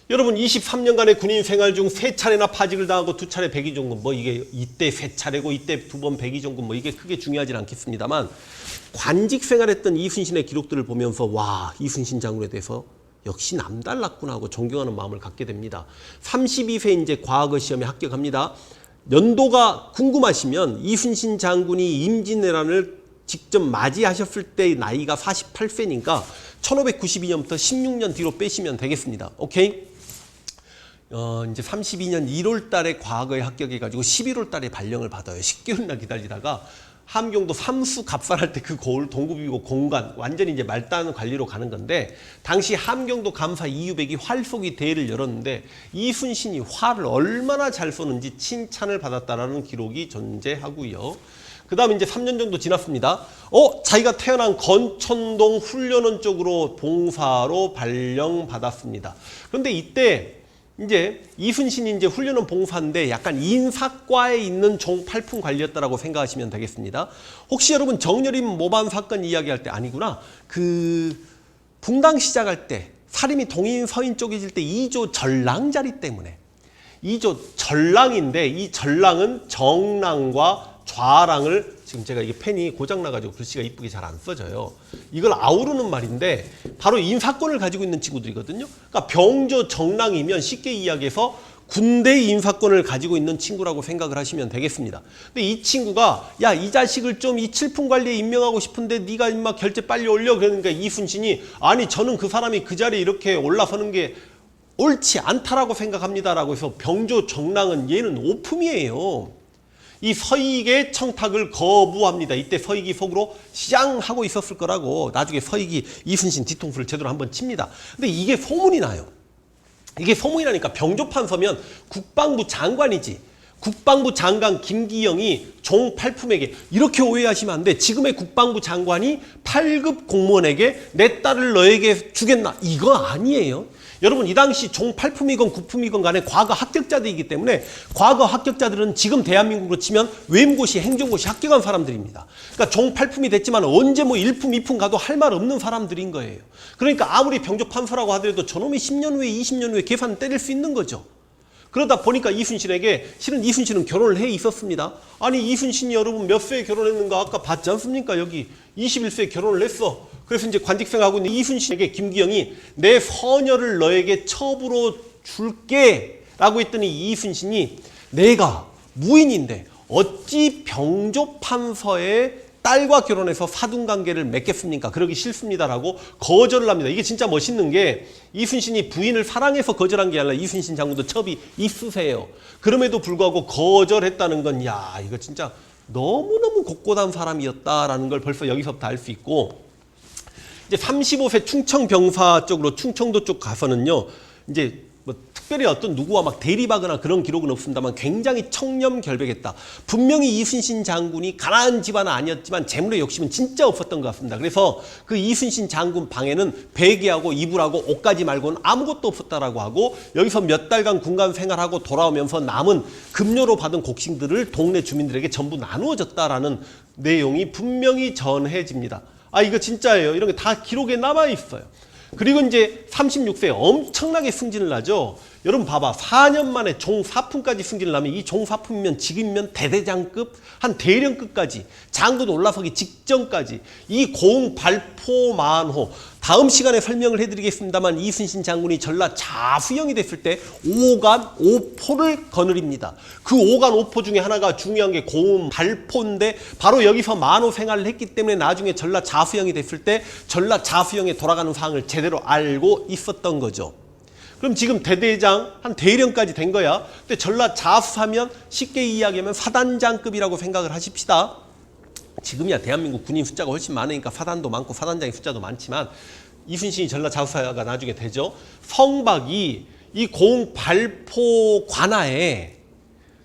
여러분 23년간의 군인 생활 중 3차례나 파직을 당하고 2차례 백의종군, 뭐 이게 이때 3차례고 이때 2번 백의종군, 뭐 이게 크게 중요하진 않겠습니다만 관직 생활했던 이순신의 기록들을 보면서 와, 이순신 장군에 대해서 역시 남달랐구나 하고 존경하는 마음을 갖게 됩니다. 32세 이제 과학어 시험에 합격합니다. 연도가 궁금하시면 이순신 장군이 임진왜란을 직접 맞이하셨을 때 나이가 48세니까 1592년부터 16년 뒤로 빼시면 되겠습니다. 오케이? 이제 32년 1월 달에 과거에 합격해가지고 11월 달에 발령을 받아요. 10개월이나 기다리다가 함경도 삼수 갑산할 때 그 고을 동급이고 공간 완전히 이제 말단 관리로 가는 건데, 당시 함경도 감사 이유백이 활쏘기 대회를 열었는데 이순신이 활을 얼마나 잘 쏘는지 칭찬을 받았다라는 기록이 존재하고요. 그 다음에 이제 3년 정도 지났습니다. 자기가 태어난 건천동 훈련원 쪽으로 봉사로 발령받았습니다. 그런데 이때 이제 이순신이 이제 훈련원 봉사인데 약간 인사과에 있는 종팔품 관리였다라고 생각하시면 되겠습니다. 혹시 여러분 정여림 모반 사건 이야기할 때 아니구나. 그 붕당 시작할 때 사림이 동인 서인 쪼개질 때 2조 전랑 자리 때문에 2조 전랑인데 이 전랑은 정랑과 좌랑을, 지금 제가 이게 펜이 고장나가지고 글씨가 이쁘게 잘 안 써져요. 이걸 아우르는 말인데 바로 인사권을 가지고 있는 친구들이거든요. 그러니까 병조 정랑이면 쉽게 이야기해서 군대 인사권을 가지고 있는 친구라고 생각을 하시면 되겠습니다. 근데 이 친구가 야, 이 자식을 좀 이 칠품 관리에 임명하고 싶은데 네가 임마 결제 빨리 올려. 그러니까 이순신이 아니 저는 그 사람이 그 자리에 이렇게 올라서는 게 옳지 않다라고 생각합니다라고 해서 병조 정랑은 얘는 오품이에요. 이 서익의 청탁을 거부합니다. 이때 서익이 속으로 시장 하고 있었을 거라고 나중에 서익이 이순신 뒤통수를 제대로 한번 칩니다. 근데 이게 소문이 나요. 이게 소문이 나니까 병조판 서면 국방부 장관이지. 국방부 장관 김기영이 종팔품에게 이렇게 오해하시면 안 돼. 지금의 국방부 장관이 8급 공무원에게 내 딸을 너에게 주겠나. 이거 아니에요. 여러분 이 당시 종팔품이건 구품이건 간에 과거 합격자들이기 때문에 과거 합격자들은 지금 대한민국으로 치면 외무고시, 행정고시 합격한 사람들입니다. 그러니까 종팔품이 됐지만 언제 뭐 1품, 2품 가도 할 말 없는 사람들인 거예요. 그러니까 아무리 병조판서라고 하더라도 저놈이 10년 후에 20년 후에 계산 때릴 수 있는 거죠. 그러다 보니까 이순신에게, 실은 이순신은 결혼을 해 있었습니다. 아니 이순신이 여러분 몇 세에 결혼했는가 아까 봤지 않습니까? 여기 21세에 결혼을 했어. 그래서 이제 관직생하고 있는 이순신에게 김기영이 내 서녀를 너에게 첩으로 줄게 라고 했더니 이순신이 내가 무인인데 어찌 병조판서의 딸과 결혼해서 사돈관계를 맺겠습니까? 그러기 싫습니다라고 거절을 합니다. 이게 진짜 멋있는 게 이순신이 부인을 사랑해서 거절한 게 아니라 이순신 장군도 첩이 있으세요. 그럼에도 불구하고 거절했다는 건 야, 이거 진짜 너무너무 godgod한 사람이었다라는 걸 벌써 여기서부터 알 수 있고, 이제 35세 충청병사 쪽으로 충청도 쪽 가서는요, 이제 뭐 특별히 어떤 누구와 막 대립하거나 그런 기록은 없습니다만 굉장히 청렴결백했다. 분명히 이순신 장군이 가난한 집안은 아니었지만 재물의 욕심은 진짜 없었던 것 같습니다. 그래서 그 이순신 장군 방에는 베개하고 이불하고 옷가지 말고는 아무것도 없었다라고 하고, 여기서 몇 달간 군간 생활하고 돌아오면서 남은 급료로 받은 곡식들을 동네 주민들에게 전부 나누어졌다라는 내용이 분명히 전해집니다. 아, 이거 진짜예요. 이런 게 다 기록에 남아 있어요. 그리고 이제 36세에 엄청나게 승진을 하죠. 여러분 봐봐. 4년 만에 종사품까지 승진을 하면, 이 종사품이면 지금이면 대대장급, 한 대령급까지, 장군 올라서기 직전까지 이 공발포만호, 다음 시간에 설명을 해드리겠습니다만 이순신 장군이 전라 자수영이 됐을 때 5간 5포를 거느립니다. 그 5간 5포 중에 하나가 중요한 게 공발포인데 바로 여기서 만호 생활을 했기 때문에 나중에 전라 자수영이 됐을 때 전라 자수영에 돌아가는 사항을 제대로 알고 있었던 거죠. 그럼 지금 대대장 한 대령까지 된 거야. 근데 전라 자수하면 쉽게 이야기하면 사단장급이라고 생각을 하십시다. 지금이야 대한민국 군인 숫자가 훨씬 많으니까 사단도 많고 사단장의 숫자도 많지만 이순신이 전라 자수사가 나중에 되죠. 성박이 이 공발포 관하에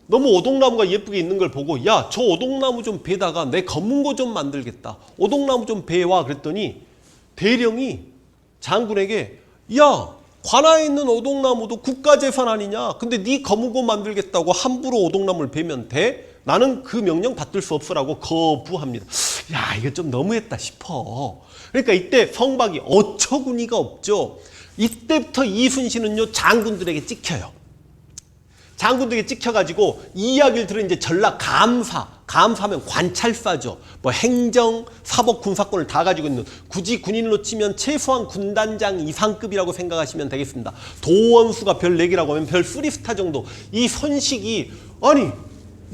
너무 오동나무가 예쁘게 있는 걸 보고 야, 저 오동나무 좀 베다가 내 검은고 좀 만들겠다. 오동나무 좀 베와. 그랬더니 대령이 장군에게 야, 관아에 있는 오동나무도 국가재산 아니냐? 근데 네 검은고 만들겠다고 함부로 오동나무를 베면 돼? 나는 그 명령 받들 수 없어라고 거부합니다. 야, 이거 좀 너무했다 싶어. 그러니까 이때 성박이 어처구니가 없죠. 이때부터 이순신은요 장군들에게 찍혀요. 장군들에게 찍혀가지고 이 이야기를 들은 이제 전라 감사하면 관찰사죠. 뭐 행정, 사법, 군사권을 다 가지고 있는, 굳이 군인으로 치면 최소한 군단장 이상급이라고 생각하시면 되겠습니다. 도원수가 별 4개라고 하면 별 3스타 정도. 이 선식이 아니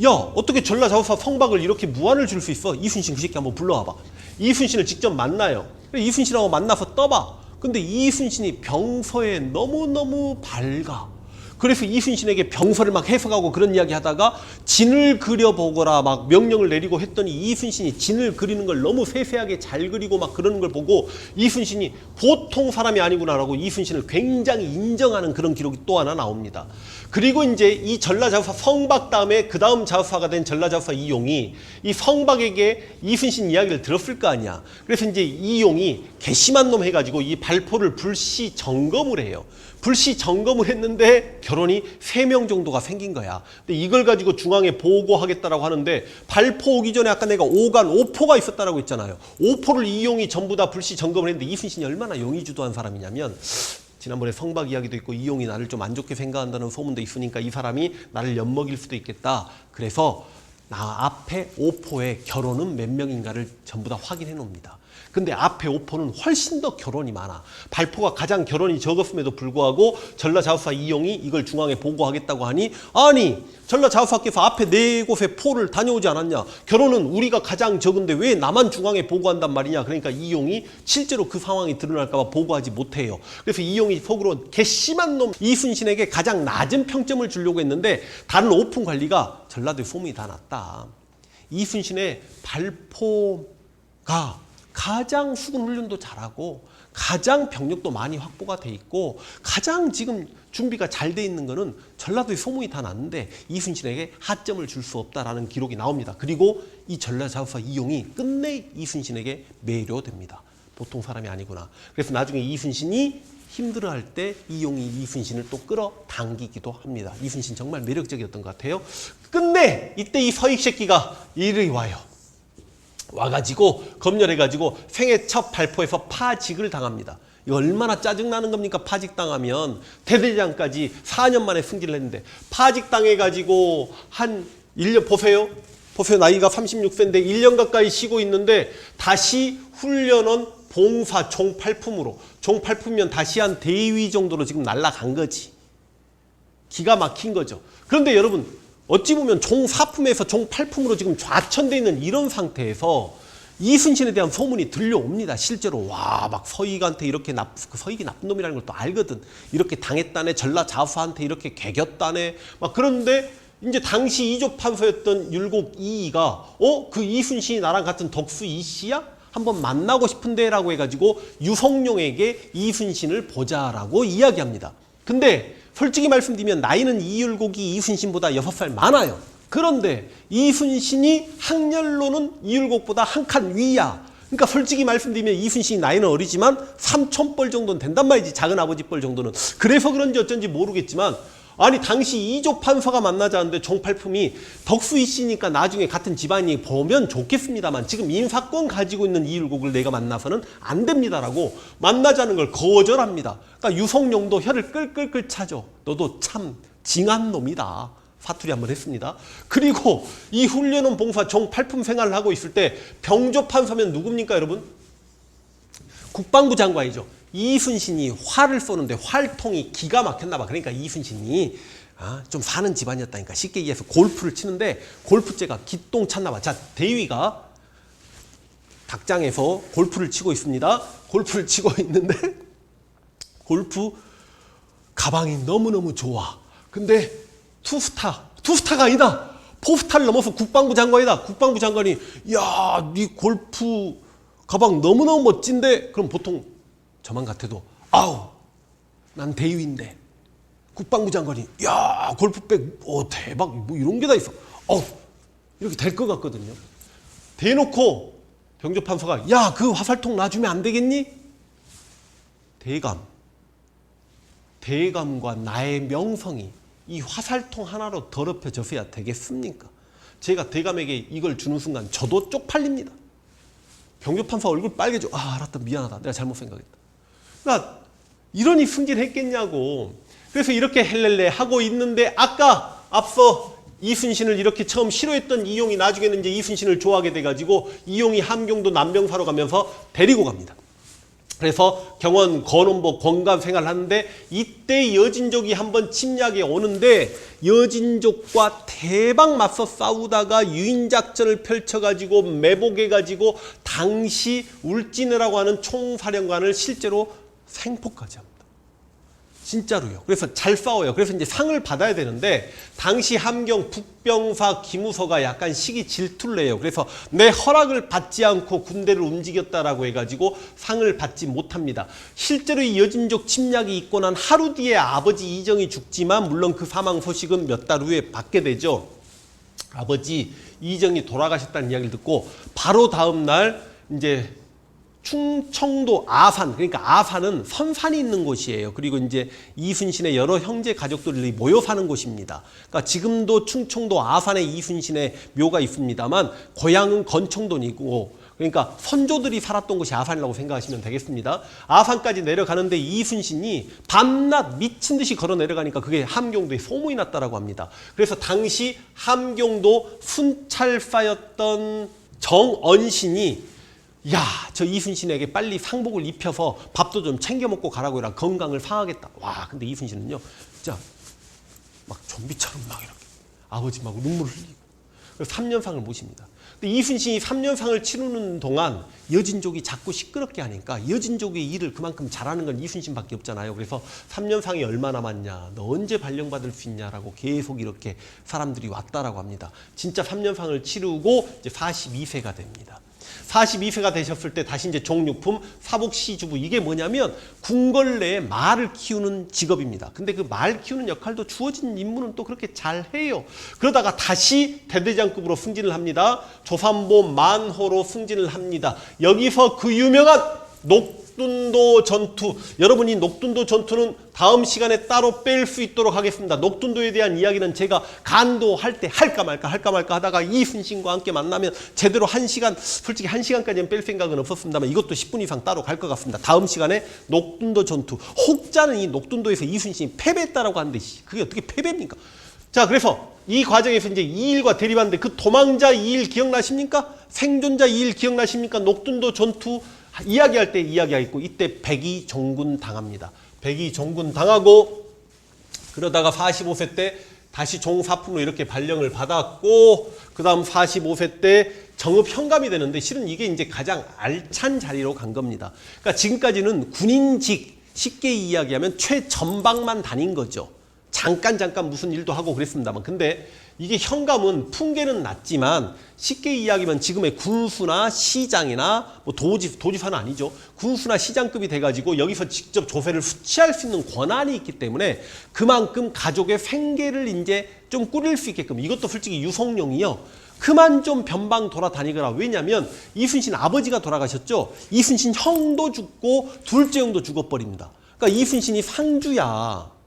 야 어떻게 전라자우사 성박을 이렇게 무안을 줄 수 있어? 이순신 그 새끼 한번 불러와봐. 이순신을 직접 만나요. 이순신하고 만나서 떠봐. 근데 이순신이 병서에 너무너무 밝아. 그래서 이순신에게 병서를 막 해석하고 그런 이야기 하다가 진을 그려보거라 막 명령을 내리고 했더니 이순신이 진을 그리는 걸 너무 세세하게 잘 그리고 막 그러는 걸 보고 이순신이 보통 사람이 아니구나라고 이순신을 굉장히 인정하는 그런 기록이 또 하나 나옵니다. 그리고 이제 이 전라자우사 성박 다음에 그 다음 자우사가 된 전라자우사 이용이 이 성박에게 이순신 이야기를 들었을 거 아니야. 그래서 이제 이용이 괘씸한 놈 해가지고 이 발포를 불시 점검을 해요. 불시 점검을 했는데 결혼이 3명 정도가 생긴 거야. 근데 이걸 가지고 중앙에 보고하겠다라고 하는데 발포 오기 전에 아까 내가 오포가 있었다라고 했잖아요. 오포를 이용이 전부 다 불시 점검을 했는데 이순신이 얼마나 용의주도한 사람이냐면 지난번에 성박 이야기도 있고 이용이 나를 좀 안 좋게 생각한다는 소문도 있으니까 이 사람이 나를 엿먹일 수도 있겠다. 그래서 나 앞에 오포에 결혼은 몇 명인가를 전부 다 확인해 놓습니다. 근데 앞에 오포는 훨씬 더 결혼이 많아. 발포가 가장 결혼이 적었음에도 불구하고 전라자우사 이용이 이걸 중앙에 보고하겠다고 하니 아니 전라자우사께서 앞에 4곳에 포를 다녀오지 않았냐. 결혼은 우리가 가장 적은데 왜 나만 중앙에 보고한단 말이냐. 그러니까 이용이 실제로 그 상황이 드러날까 봐 보고하지 못해요. 그래서 이용이 속으로 괘씸한 놈 이순신에게 가장 낮은 평점을 주려고 했는데 다른 오픈 관리가 전라도에 소문이 다 났다. 이순신의 발포가 가장 수군 훈련도 잘하고 가장 병력도 많이 확보가 돼 있고 가장 지금 준비가 잘 돼 있는 거는 전라도에 소문이 다 났는데 이순신에게 하점을 줄 수 없다라는 기록이 나옵니다. 그리고 이 전라자우사 이용이 끝내 이순신에게 매료됩니다. 보통 사람이 아니구나. 그래서 나중에 이순신이 힘들어할 때 이용이 이순신을 또 끌어당기기도 합니다. 이순신 정말 매력적이었던 것 같아요. 끝내 이때 이 서익 새끼가 이리 와요. 와가지고 검열해가지고 생애 첫 발포에서 파직을 당합니다. 이거 얼마나 짜증나는 겁니까? 파직당하면 대대장까지 4년 만에 승진을 했는데 파직당해가지고 한 1년 보세요. 나이가 36세인데 1년 가까이 쉬고 있는데 다시 훈련원 봉사 종팔품으로 종팔품이면 다시 한 대위 정도로 지금 날아간 거지. 기가 막힌 거죠. 그런데 여러분 어찌 보면 종사품에서 종팔품으로 지금 좌천되어 있는 이런 상태에서 이순신에 대한 소문이 들려옵니다. 실제로 와 막 서익한테 이렇게 서익이 나쁜 놈이라는 걸 또 알거든. 이렇게 당했다네. 전라자우사한테 이렇게 개겼다네. 막 그런데 이제 당시 이조판서였던 율곡 이이가 그 이순신이 나랑 같은 덕수 이씨야? 한번 만나고 싶은데 라고 해가지고 유성룡에게 이순신을 보자라고 이야기합니다. 근데 솔직히 말씀드리면 나이는 이율곡이 이순신보다 6살 많아요. 그런데 이순신이 학렬로는 이율곡보다 한 칸 위야. 그러니까 솔직히 말씀드리면 이순신이 나이는 어리지만 삼촌뻘 정도는 된단 말이지. 작은 아버지 뻘 정도는. 그래서 그런지 어쩐지 모르겠지만 아니 당시 이조 판서가 만나자는데 종팔품이 덕수이 씨니까 나중에 같은 집안이 보면 좋겠습니다만 지금 인사권 가지고 있는 이율곡을 내가 만나서는 안 됩니다라고 만나자는 걸 거절합니다. 그러니까 유성룡도 혀를 끌끌끌 차죠. 너도 참 징한 놈이다. 사투리 한번 했습니다. 그리고 이 훈련원 봉사 종팔품 생활을 하고 있을 때 병조판서면 누굽니까 여러분? 국방부 장관이죠. 이순신이 활을 쏘는데 활통이 기가 막혔나 봐. 그러니까 이순신이 좀 사는 집안이었다니까. 쉽게 얘기해서 골프를 치는데 골프째가 기똥찼나 봐. 자, 대위가 닭장에서 골프를 치고 있습니다. 골프를 치고 있는데 골프 가방이 너무너무 좋아. 근데 투스타가 아니다. 포스타를 넘어서 국방부 장관이다. 국방부 장관이 야, 네 골프 가방 너무너무 멋진데. 그럼 보통 저만 같아도 아우 난 대위인데 국방부 장관이 야 골프백 대박 뭐 이런 게 다 있어 이렇게 될 것 같거든요. 대놓고 병조판서가 야 그 화살통 놔주면 안 되겠니? 대감과 나의 명성이 이 화살통 하나로 더럽혀져서야 되겠습니까? 제가 대감에게 이걸 주는 순간 저도 쪽팔립니다. 병조판서 얼굴 빨개져. 알았다 미안하다 내가 잘못 생각했다. 그러니까 이러니 승진했겠냐고. 그래서 이렇게 헬렐레 하고 있는데 아까 앞서 이순신을 이렇게 처음 싫어했던 이용이 나중에는 이제 이순신을 좋아하게 돼가지고 이용이 함경도 남병사로 가면서 데리고 갑니다. 그래서 경원, 건원복, 권감 생활을 하는데 이때 여진족이 한번 침략에 오는데 여진족과 대박 맞서 싸우다가 유인작전을 펼쳐가지고 매복해가지고 당시 울진이라고 하는 총사령관을 실제로 생포까지 합니다. 진짜로요. 그래서 잘 싸워요. 그래서 이제 상을 받아야 되는데 당시 함경 북병사 김우서가 약간 시기 질투를 해요. 그래서 내 허락을 받지 않고 군대를 움직였다라고 해가지고 상을 받지 못합니다. 실제로 이 여진족 침략이 있고 난 하루 뒤에 아버지 이정이 죽지만 물론 그 사망 소식은 몇 달 후에 받게 되죠. 아버지 이정이 돌아가셨다는 이야기를 듣고 바로 다음 날 이제 충청도 아산, 그러니까 아산은 선산이 있는 곳이에요. 그리고 이제 이순신의 여러 형제 가족들이 모여 사는 곳입니다. 그러니까 지금도 충청도 아산에 이순신의 묘가 있습니다만 고향은 건청도이고, 그러니까 선조들이 살았던 곳이 아산이라고 생각하시면 되겠습니다. 아산까지 내려가는데 이순신이 밤낮 미친 듯이 걸어 내려가니까 그게 함경도에 소문이 났다라고 합니다. 그래서 당시 함경도 순찰사였던 정언신이 야, 저 이순신에게 빨리 상복을 입혀서 밥도 좀 챙겨 먹고 가라고 해라. 건강을 상하겠다. 와, 근데 이순신은요, 진짜 막 좀비처럼 막 이렇게 아버지 막 눈물을 흘리고 그래서 3년상을 모십니다. 근데 이순신이 3년상을 치르는 동안 여진족이 자꾸 시끄럽게 하니까 여진족의 일을 그만큼 잘하는 건 이순신밖에 없잖아요. 그래서 3년상이 얼마 남았냐, 너 언제 발령받을 수 있냐라고 계속 이렇게 사람들이 왔다라고 합니다. 진짜 3년상을 치르고 이제 42세가 됩니다. 42세가 되셨을 때 다시 이제 종육품 사복시주부, 이게 뭐냐면 궁궐 내에 말을 키우는 직업입니다. 근데 그 말 키우는 역할도 주어진 임무는 또 그렇게 잘 해요. 그러다가 다시 대대장급으로 승진을 합니다. 조산보 만호로 승진을 합니다. 여기서 그 유명한 녹둔도 전투, 여러분이 녹둔도 전투는 다음 시간에 따로 뺄 수 있도록 하겠습니다. 녹둔도에 대한 이야기는 제가 간도할 때 할까 말까 하다가 이순신과 함께 만나면 제대로 1시간, 솔직히 1시간까지는 뺄 생각은 없었습니다만 이것도 10분 이상 따로 갈 것 같습니다. 다음 시간에 녹둔도 전투, 혹자는 이 녹둔도에서 이순신이 패배했다라고 하는데 그게 어떻게 패배입니까? 자, 그래서 이 과정에서 이제 이일과 대립하는데 그 도망자 이일 기억나십니까? 생존자 이일 기억나십니까? 녹둔도 전투 이야기할 때 이야기하고 이때 백의종군 당합니다. 백의종군 당하고 그러다가 45세 때 다시 종사품으로 이렇게 발령을 받았고 그 다음 45세 때 정읍 현감이 되는데 실은 이게 이제 가장 알찬 자리로 간 겁니다. 그러니까 지금까지는 군인직, 쉽게 이야기하면 최전방만 다닌 거죠. 잠깐 무슨 일도 하고 그랬습니다만, 근데 이게 현감은 풍계는 낮지만 쉽게 이야기하면 지금의 군수나 시장이나 뭐 도지사는 아니죠. 군수나 시장급이 돼가지고 여기서 직접 조세를 수취할 수 있는 권한이 있기 때문에 그만큼 가족의 생계를 이제 좀 꾸릴 수 있게끔, 이것도 솔직히 유성룡이요, 그만 좀 변방 돌아다니거라. 왜냐하면 이순신 아버지가 돌아가셨죠. 이순신 형도 죽고 둘째 형도 죽어버립니다. 그러니까 이순신이 상주야.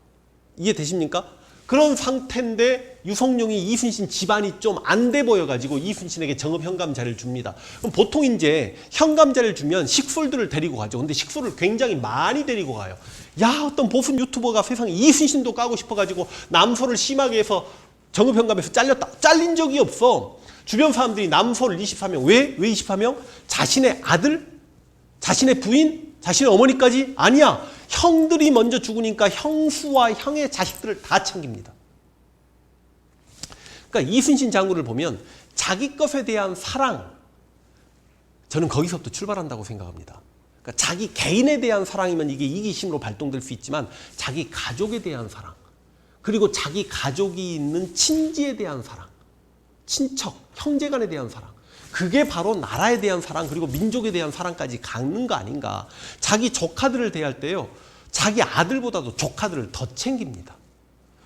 이해되십니까? 그런 상태인데 유성룡이 이순신 집안이 좀 안 돼 보여가지고 이순신에게 정읍 현감 자리를 줍니다. 그럼 보통 이제 현감 자리를 주면 식솔들을 데리고 가죠. 근데 식솔을 굉장히 많이 데리고 가요. 야, 어떤 보수 유튜버가 세상에 이순신도 까고 싶어가지고 남소를 심하게 해서 정읍 현감에서 잘렸다. 잘린 적이 없어. 주변 사람들이 남소를 24명. 왜 24명? 자신의 아들? 자신의 부인? 자신의 어머니까지? 아니야. 형들이 먼저 죽으니까 형수와 형의 자식들을 다 챙깁니다. 그러니까 이순신 장군을 보면 자기 것에 대한 사랑, 저는 거기서부터 출발한다고 생각합니다. 그러니까 자기 개인에 대한 사랑이면 이게 이기심으로 발동될 수 있지만 자기 가족에 대한 사랑, 그리고 자기 가족이 있는 친지에 대한 사랑, 친척, 형제간에 대한 사랑, 그게 바로 나라에 대한 사랑, 그리고 민족에 대한 사랑까지 갖는 거 아닌가. 자기 조카들을 대할 때요, 자기 아들보다도 조카들을 더 챙깁니다.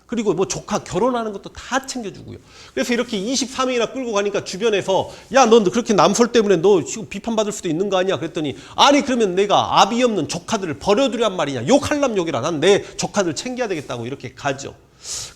그리고 뭐 조카 결혼하는 것도 다 챙겨주고요. 그래서 이렇게 23명이나 끌고 가니까 주변에서 야, 너 그렇게 남솔 때문에 너 지금 비판받을 수도 있는 거 아니야? 그랬더니 아니, 그러면 내가 아비 없는 조카들을 버려두란 말이냐? 욕할람 욕이라. 난 내 조카들 챙겨야 되겠다고 이렇게 가죠.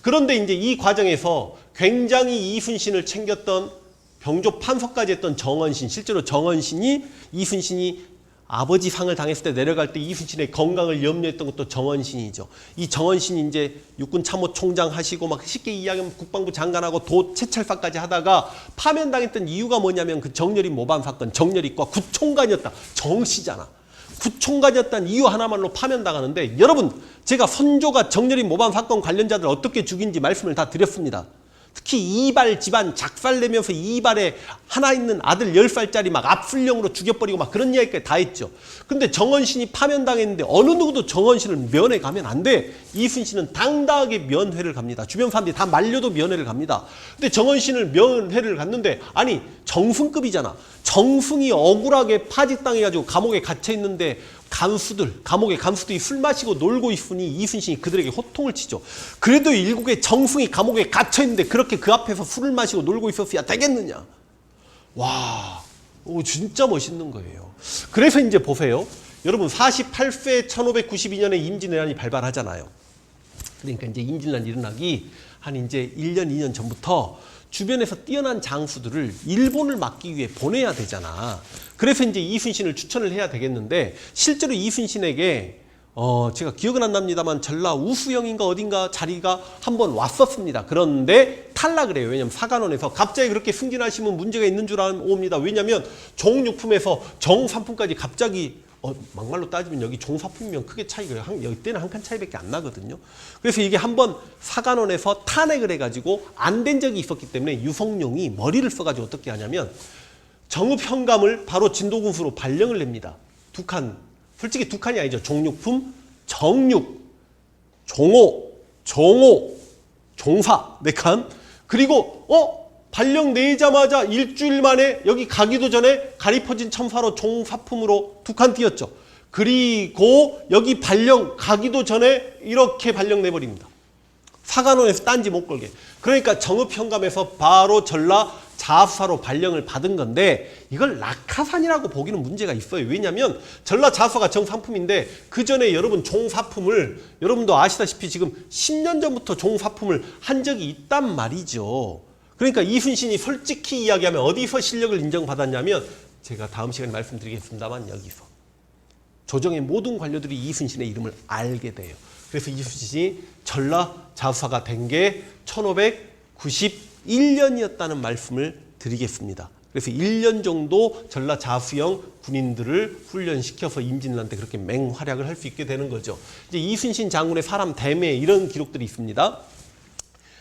그런데 이제 이 과정에서 굉장히 이순신을 챙겼던 병조 판서까지 했던 정언신, 실제로 정언신이 이순신이 아버지 상을 당했을 때 내려갈 때 이순신의 건강을 염려했던 것도 정원신이죠. 이 정원신이 이제 육군 참모총장 하시고 막 쉽게 이야기하면 국방부 장관하고 도 채찰사까지 하다가 파면당했던 이유가 뭐냐면 그 정렬이 모반 사건, 정렬이과 구총관이었다. 정씨잖아. 구총관이었다는 이유 하나만로 파면당하는데 여러분 제가 선조가 정렬인 모반 사건 관련자들 어떻게 죽인지 말씀을 다 드렸습니다. 특히 이발 집안 작살내면서 이발에 하나 있는 아들 10살짜리 막 압술령으로 죽여버리고 막 그런 이야기까지 다 했죠. 근데 정원신이 파면당했는데 어느 누구도 정원신을 면회 가면 안 돼. 이순신은 당당하게 면회를 갑니다. 주변 사람들이 다 말려도 면회를 갑니다. 근데 정원신을 면회를 갔는데 아니 정승급이잖아. 정승이 억울하게 파직당해가지고 감옥에 갇혀있는데 감옥의 간수들이 술 마시고 놀고 있으니 이순신이 그들에게 호통을 치죠. 그래도 일국의 정승이 감옥에 갇혀있는데 그렇게 그 앞에서 술을 마시고 놀고 있었어야 되겠느냐. 와, 진짜 멋있는 거예요. 그래서 이제 보세요. 여러분 48세 1592년에 임진왜란이 발발하잖아요. 그러니까 이제 임진왜란이 일어나기 한 이제 1년, 2년 전부터 주변에서 뛰어난 장수들을 일본을 막기 위해 보내야 되잖아. 그래서 이제 이순신을 추천을 해야 되겠는데 실제로 이순신에게 제가 기억은 안 납니다만 전라 우수영인가 어딘가 자리가 한번 왔었습니다. 그런데 탈락을 해요. 왜냐하면 사관원에서 갑자기 그렇게 승진하시면 문제가 있는 줄 옵니다. 왜냐하면 종육품에서 정삼품까지 갑자기 막말로 따지면 여기 종사품이면 크게 차이가 이때는 한 칸 차이밖에 안 나거든요. 그래서 이게 한번 사관원에서 탄핵을 해가지고 안 된 적이 있었기 때문에 유성룡이 머리를 써가지고 어떻게 하냐면 정읍현감을 바로 진도군수로 발령을 냅니다. 두 칸, 솔직히 두 칸이 아니죠. 종육품, 정육, 종호, 정호, 종사 네 칸. 그리고 발령 내자마자 일주일 만에 여기 가기도 전에 가리퍼진 첨사로 종사품으로 두 칸 띄었죠. 그리고 여기 발령 가기도 전에 이렇게 발령 내버립니다. 사관원에서 딴지 못 걸게. 그러니까 정읍현감에서 바로 전라 자수사로 발령을 받은 건데 이걸 낙하산이라고 보기는 문제가 있어요. 왜냐하면 전라 자수사가 정상품인데 그 전에 여러분 종사품을 여러분도 아시다시피 지금 10년 전부터 종사품을 한 적이 있단 말이죠. 그러니까 이순신이 솔직히 이야기하면 어디서 실력을 인정받았냐면 제가 다음 시간에 말씀드리겠습니다만 여기서 조정의 모든 관료들이 이순신의 이름을 알게 돼요. 그래서 이순신이 전라 자수사가 된 게 1591년이었다는 말씀을 드리겠습니다. 그래서 1년 정도 전라 자수형 군인들을 훈련시켜서 임진왜란 때 그렇게 맹활약을 할 수 있게 되는 거죠. 이제 이순신 장군의 사람 대매 이런 기록들이 있습니다.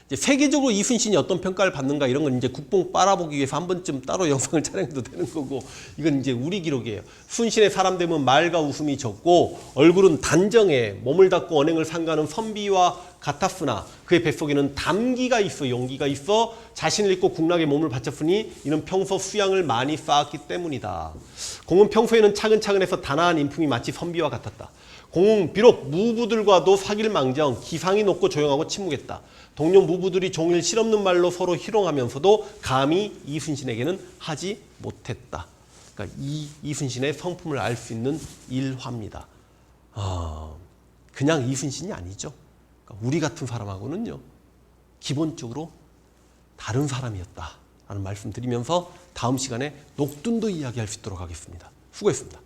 이제 세계적으로 이순신이 어떤 평가를 받는가 이런 건 이제 국뽕 빨아보기 위해서 한 번쯤 따로 영상을 촬영해도 되는 거고 이건 이제 우리 기록이에요. 순신의 사람 되면 말과 웃음이 적고 얼굴은 단정해 몸을 닫고 언행을 삼가는 선비와 같았으나 그의 뱃속에는 담기가 있어 용기가 있어 자신을 잊고 국락에 몸을 바쳤으니 이는 평소 수양을 많이 쌓았기 때문이다. 공은 평소에는 차근차근해서 단아한 인품이 마치 선비와 같았다. 공은 비록 무부들과도 사귈망정 기상이 높고 조용하고 침묵했다. 동료 무부들이 종일 실없는 말로 서로 희롱하면서도 감히 이순신에게는 하지 못했다. 그러니까 이순신의 성품을 알 수 있는 일화입니다. 그냥 이순신이 아니죠. 그러니까 우리 같은 사람하고는요. 기본적으로 다른 사람이었다라는 말씀 드리면서 다음 시간에 녹둔도 이야기할 수 있도록 하겠습니다. 수고했습니다.